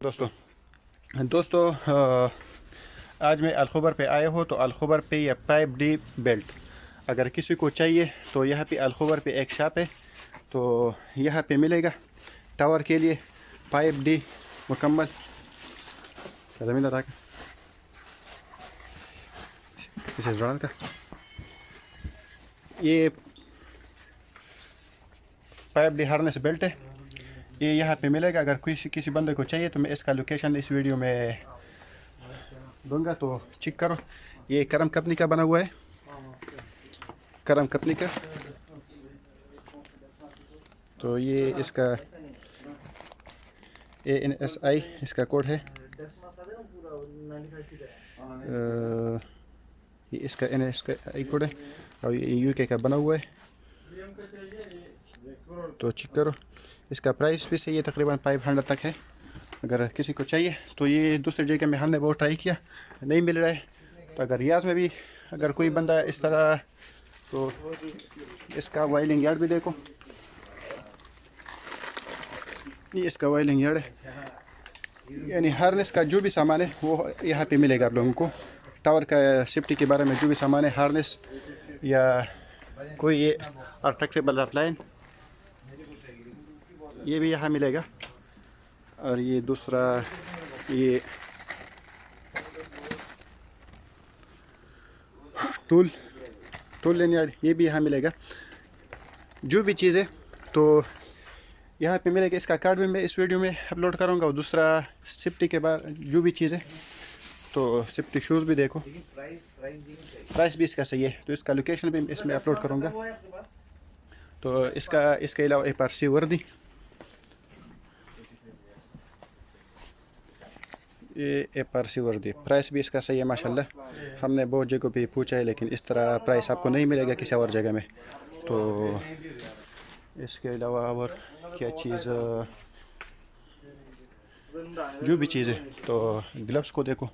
दोस्तों दोस्तों आज मैं अलखबर पे आया हूँ। तो अलखबर पे यह पाइप डी बेल्ट अगर किसी को चाहिए तो यहाँ पे अलखबर पे एक शॉप है। तो यहाँ पे मिलेगा टावर के लिए पाइप डी मुकम्मल। ज़मीन का इसे जोड़ने का ये पाइप डी हार्नेस बेल्ट है। ये यहाँ पे मिलेगा। अगर किसी बंदे को चाहिए तो मैं इसका लोकेशन इस वीडियो में दूंगा, तो चेक करो। ये करम कंपनी का बना हुआ है, करम कंपनी का। तो ये इसका ANSI इसका कोड है। ये इसका NSI कोड है और ये UK का बना हुआ है। तो चेक करो। इसका प्राइस भी सही है, तकरीबन 500 तक है। अगर किसी को चाहिए तो ये दूसरी जगह में हमने बहुत ट्राई किया, नहीं मिल रहा है। तो अगर रियाज में भी अगर कोई बंदा इस तरह, तो इसका वायलिंग यार्ड भी देखो। ये इसका वायलिंग यार्ड है, यानी हार्नेस का जो भी सामान है वो यहाँ पे मिलेगा आप लोगों को। टावर का सेफ्टी के बारे में जो भी सामान है, हार्नेस या कोई ये अट्रैक्टेबल लाइन, ये भी यहाँ मिलेगा। और ये दूसरा ये टूल लेन, ये भी यहाँ मिलेगा। जो भी चीज़ है तो यहाँ पे मिलेगा। इसका कार्ड भी मैं इस वीडियो में अपलोड करूँगा। और दूसरा सेफ्टी के बाद जो भी चीज़ है, तो सेफ्टी शूज़ भी देखो। प्राइस भी इसका सही है, तो इसका लोकेशन भी इसमें अपलोड करूँगा। तो इसके अलावा FRC वर्दी, ये FRC वर्दी, प्राइस भी इसका सही है माशाल्लाह। हमने बहुत जगहों पे पूछा है, लेकिन इस तरह प्राइस आपको नहीं मिलेगा किसी और जगह में। तो इसके अलावा और क्या चीज़, जो भी चीज़ है, तो ग्लव्स को देखो।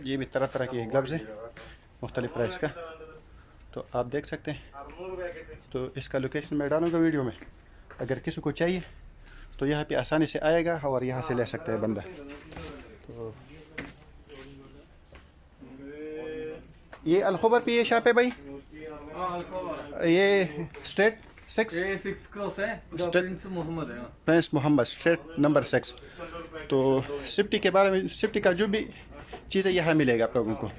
ये भी तरह तरह के ग्लव्स है मुख्तलिफ प्राइस का, तो आप देख सकते हैं। तो इसका लोकेशन मैं डालूँगा वीडियो में। अगर किसी को चाहिए तो यहाँ पे आसानी से आएगा और यहाँ से ले सकता है बंदा। तो ये अलखबर पे ये शॉप है भाई। ये स्ट्रेट 6 क्रॉस है, प्रिंस मोहम्मद स्ट्रेट नंबर 6। तो सेफ्टी के बारे में, सेफ्टी का जो भी चीज़ है यहाँ मिलेगा आप लोगों को।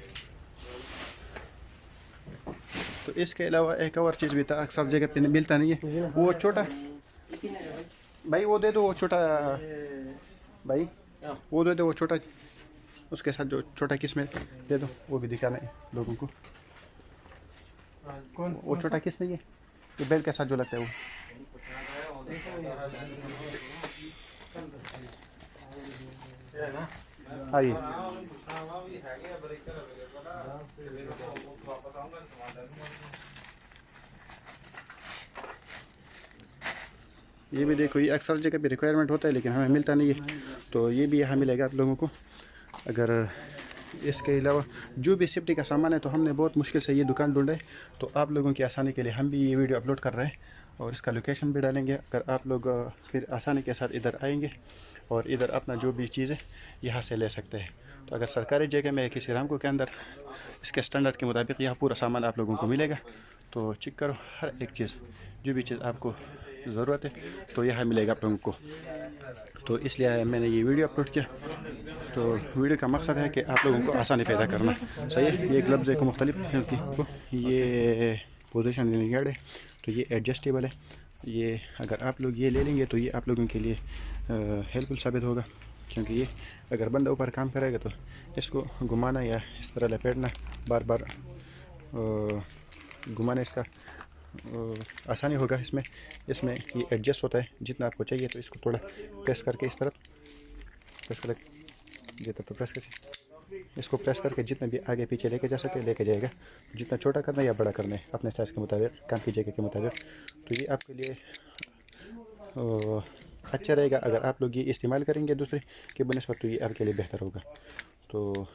तो इसके अलावा एक और चीज़ भी था, अक्सर जगह पे मिलता नहीं है, वो छोटा भाई, वो दे दो वो छोटा भाई, वो दे दो वो छोटा, उसके साथ जो छोटा किस्म दे दो, वो भी दिखाना है लोगों को। वो छोटा किस में, ये बेल के साथ जो लगता है वो। आइए, ये भी देखो। ये अक्सर जगह पे रिक्वायरमेंट होता है, लेकिन हमें मिलता नहीं है। तो ये भी यहाँ मिलेगा आप लोगों को। अगर इसके अलावा जो भी सेफ्टी का सामान है, तो हमने बहुत मुश्किल से ये दुकान ढूंढा है। तो आप लोगों की आसानी के लिए हम भी ये वीडियो अपलोड कर रहे हैं और इसका लोकेशन भी डालेंगे। अगर आप लोग फिर आसानी के साथ इधर आएंगे और इधर अपना जो भी चीज़ है यहाँ से ले सकते हैं। तो अगर सरकारी जगह में किसी रामको के अंदर इसके स्टैंडर्ड के मुताबिक यहाँ पूरा सामान आप लोगों को मिलेगा। तो चेक करो, हर एक चीज़, जो भी चीज़ आपको ज़रूरत है तो यहाँ मिलेगा आप लोगों को। तो इसलिए मैंने ये वीडियो अपलोड किया। तो वीडियो का मकसद है कि आप लोगों को आसानी पैदा करना। सही है। ये ग्लव्स देखो मुख्तलिफ की, ये पोजीशन गार्ड है, तो ये एडजस्टेबल है। ये अगर आप लोग ये ले लेंगे तो ये आप लोगों के लिए हेल्पफुल साबित होगा, क्योंकि ये अगर बंदा ऊपर काम करेगा तो इसको घुमाना या इस तरह लपेटना, बार बार घुमाना, इसका आसानी होगा। इसमें ये एडजस्ट होता है जितना आपको चाहिए। तो इसको थोड़ा प्रेस करके इस तरफ प्रेस कर, ये तो प्रेस कर, इसको प्रेस करके जितना भी आगे पीछे लेके जा सके लेके जाएगा। जितना छोटा करना है या बड़ा करना है अपने साइज़ के मुताबिक, काम की जगह के मुताबिक। तो ये आपके लिए अच्छा रहेगा। अगर आप लोग ये इस्तेमाल करेंगे दूसरे के बनस्बत, तो ये आपके लिए बेहतर होगा। तो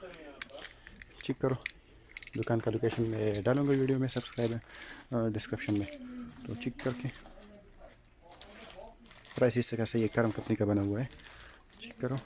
चेक करो, दुकान का लोकेशन मैं डालूंगा वीडियो में, सब्सक्राइब डिस्क्रिप्शन में। तो चेक करके प्राइस इसका सही है, करम कंपनी का बना हुआ है, चेक करो।